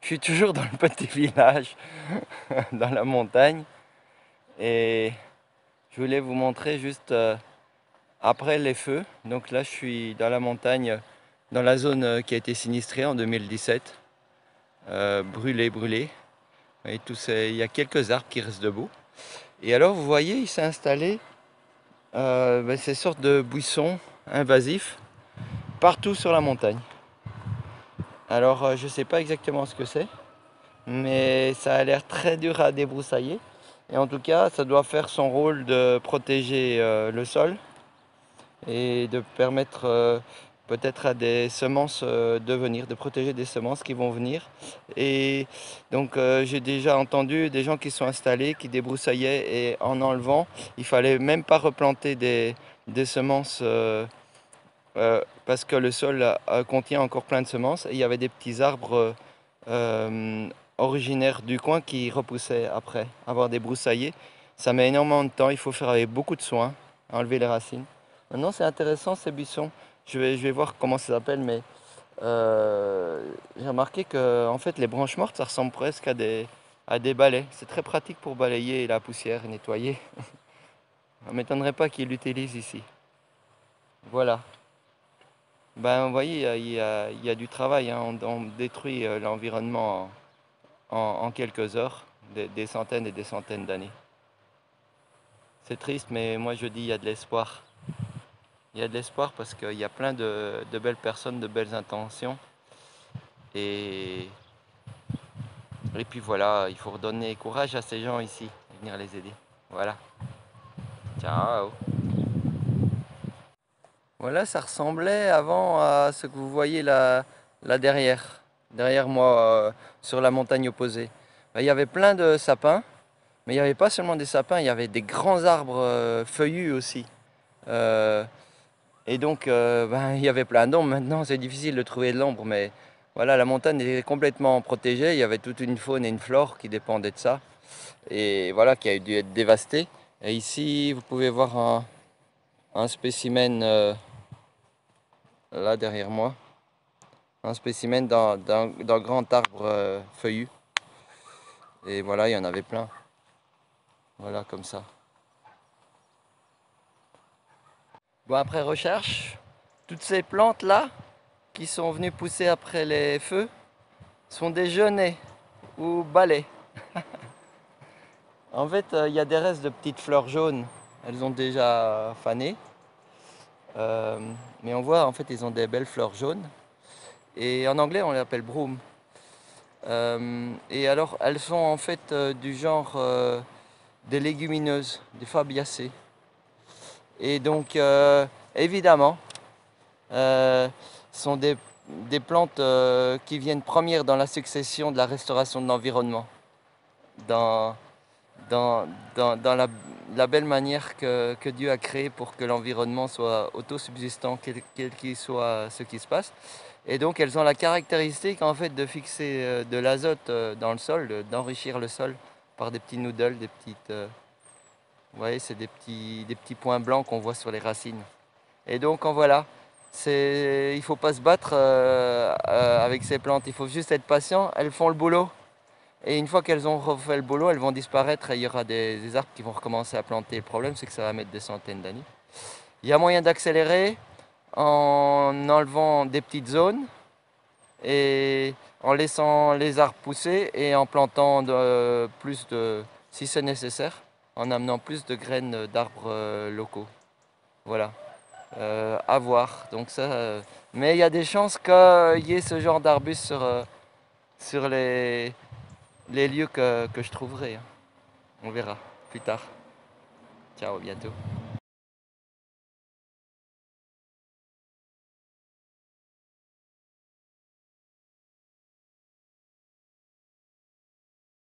Je suis toujours dans le petit village, dans la montagne. Et je voulais vous montrer juste après les feux. Donc là, je suis dans la montagne, dans la zone qui a été sinistrée en 2017. Brûlée. Et il y a quelques arbres qui restent debout. Et alors, vous voyez, il s'est installé ces sortes de buissons invasifs partout sur la montagne. Alors, je ne sais pas exactement ce que c'est, mais ça a l'air très dur à débroussailler. Et en tout cas, ça doit faire son rôle de protéger le sol et de permettre peut-être à des semences de venir, de protéger des semences qui vont venir. Et donc j'ai déjà entendu des gens qui sont installés, qui débroussaillaient et en enlevant, il fallait même pas replanter des semences parce que le sol contient encore plein de semences. Et il y avait des petits arbres euh, originaires du coin qui repoussaient après avoir débroussaillé. Ça met énormément de temps, il faut faire avec beaucoup de soin, enlever les racines. Maintenant, c'est intéressant ces buissons. Je vais voir comment ça s'appelle, mais j'ai remarqué que en fait, les branches mortes, ça ressemble presque à des balais. C'est très pratique pour balayer la poussière et nettoyer. Ça ne m'étonnerait pas qu'ils l'utilisent ici. Voilà. Ben, vous voyez, il y a du travail, hein. On détruit l'environnement en quelques heures, des centaines et des centaines d'années. C'est triste, mais moi je dis il y a de l'espoir. Il y a de l'espoir parce qu'il y a plein de belles personnes, de belles intentions. Et, et puis voilà, il faut redonner courage à ces gens ici, et venir les aider. Voilà. Ciao. Voilà, ça ressemblait avant à ce que vous voyez là derrière moi, sur la montagne opposée. Ben, il y avait plein de sapins, mais il n'y avait pas seulement des sapins, il y avait des grands arbres feuillus aussi. Euh, Et donc, ben, il y avait plein d'ombres. Maintenant, c'est difficile de trouver de l'ombre, mais voilà, la montagne était complètement protégée. Il y avait toute une faune et une flore qui dépendaient de ça. Et voilà, qui a dû être dévastée. Et ici, vous pouvez voir un spécimen là derrière moi. Un spécimen d'un grand arbre feuillu. Et voilà, il y en avait plein. Voilà, comme ça. Bon, après recherche, toutes ces plantes-là qui sont venues pousser après les feux sont des genêts ou balais. En fait, il y a des restes de petites fleurs jaunes. Elles ont déjà fané. Euh, mais on voit, en fait, ils ont des belles fleurs jaunes. Et en anglais, on les appelle broom. Et alors, elles sont en fait du genre des légumineuses, des fabiacées. Et donc, évidemment, euh, sont des plantes qui viennent premières dans la succession de la restauration de l'environnement. Dans, dans la belle manière que Dieu a créée pour que l'environnement soit autosubsistant, quel qu'il soit ce qui se passe. Et donc elles ont la caractéristique en fait de fixer de l'azote dans le sol, d'enrichir le sol par des petits noodles, des petites, vous voyez, c'est des petits points blancs qu'on voit sur les racines. Et donc en voilà, il ne faut pas se battre avec ces plantes, il faut juste être patient, elles font le boulot. Et une fois qu'elles ont refait le boulot, elles vont disparaître et il y aura des arbres qui vont recommencer à planter. Le problème, c'est que ça va mettre des centaines d'années. Il y a moyen d'accélérer en enlevant des petites zones et en laissant les arbres pousser et en plantant plus de, si c'est nécessaire, en amenant plus de graines d'arbres locaux. Voilà, à voir. Donc ça, mais il y a des chances qu'il y ait ce genre d'arbustes sur les lieux que je trouverai, hein. On verra plus tard. Ciao, à bientôt.